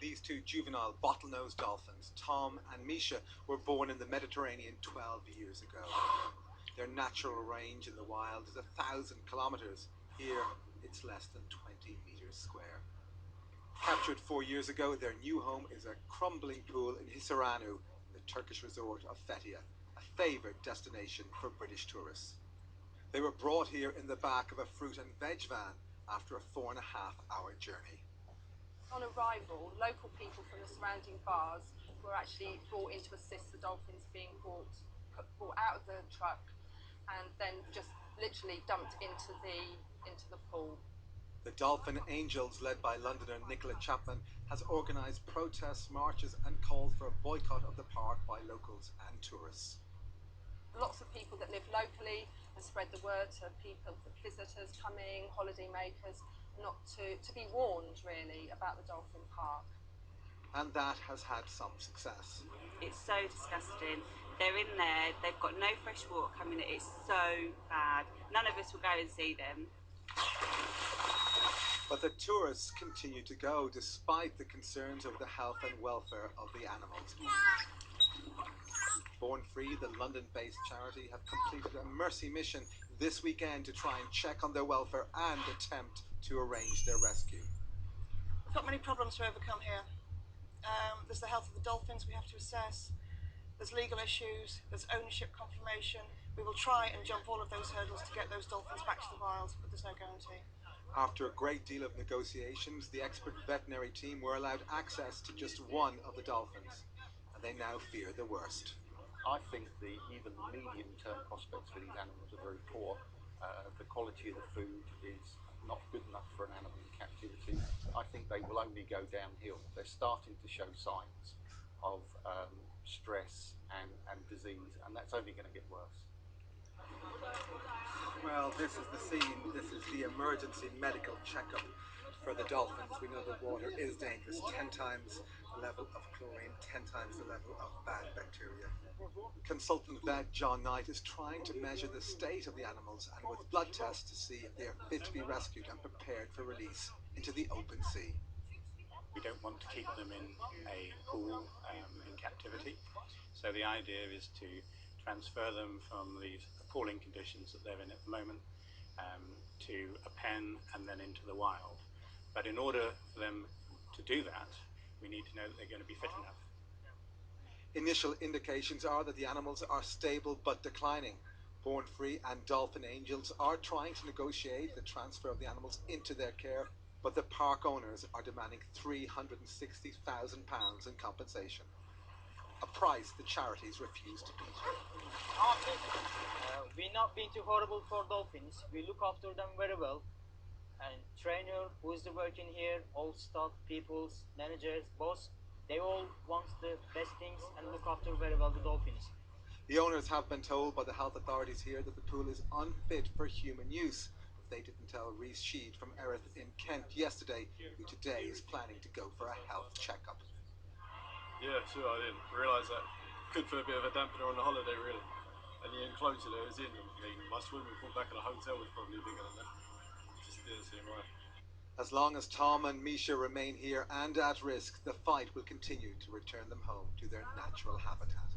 These two juvenile bottlenose dolphins, Tom and Misha, were born in the Mediterranean 12 years ago. Their natural range in the wild is 1,000 kilometers. Here, it's less than 20 meters square. Captured 4 years ago, their new home is a crumbling pool in Hisaranu, the Turkish resort of Fethiye, a favoured destination for British tourists. They were brought here in the back of a fruit and veg van after a 4.5-hour journey. On arrival, local people from the surrounding bars were actually brought in to assist the dolphins being brought out of the truck and then just literally dumped into the pool. The Dolphin Angels, led by Londoner Nicola Chapman, has organised protests, marches and called for a boycott of the park by locals and tourists. Lots of people that live locally have spread the word to people, visitors coming, holiday makers, not to be warned really about the dolphin park. And that has had some success. It's so disgusting. They're in there, they've got no fresh water coming in, it's so bad. None of us will go and see them. But the tourists continue to go despite the concerns over the health and welfare of the animals. Born Free, the London-based charity, have completed a mercy mission this weekend to try and check on their welfare and attempt to arrange their rescue. We've got many problems to overcome here. There's the health of the dolphins we have to assess, there's legal issues, there's ownership confirmation. We will try and jump all of those hurdles to get those dolphins back to the wild, but there's no guarantee. After a great deal of negotiations, the expert veterinary team were allowed access to just one of the dolphins, and they now fear the worst. I think even the medium-term prospects for these animals are very poor. The quality of the food is not good enough for an animal in captivity. I think they will only go downhill. They're starting to show signs of stress and disease, and that's only going to get worse. Well, this is the scene. This is the emergency medical checkup for the dolphins. We know the water is dangerous, 10 times the level of chlorine, 10 times the level of bad bacteria. Consultant vet John Knight is trying to measure the state of the animals and with blood tests to see if they are fit to be rescued and prepared for release into the open sea. We don't want to keep them in a pool in captivity, so the idea is to transfer them from these appalling conditions that they're in at the moment to a pen and then into the wild. But in order for them to do that, we need to know that they're going to be fit enough. Initial indications are that the animals are stable but declining. Born Free and Dolphin Angels are trying to negotiate the transfer of the animals into their care, but the park owners are demanding £360,000 in compensation. A price the charities refuse to beat. We're not being too horrible for dolphins. We look after them very well. And trainer who is working here, all staff, peoples, managers, boss, they all want the best things and look after very well the dolphins. The owners have been told by the health authorities here that the pool is unfit for human use. But they didn't tell Rhys Sheed from Erith in Kent yesterday, who today is planning to go for a health checkup. Yeah, sure, I didn't realise that. Good for a bit of a dampener on the holiday, really. And the enclosure there is in. I mean, my swimming pool back at the hotel was probably bigger than that. It just didn't seem right. As long as Tom and Misha remain here and at risk, the fight will continue to return them home to their natural habitat.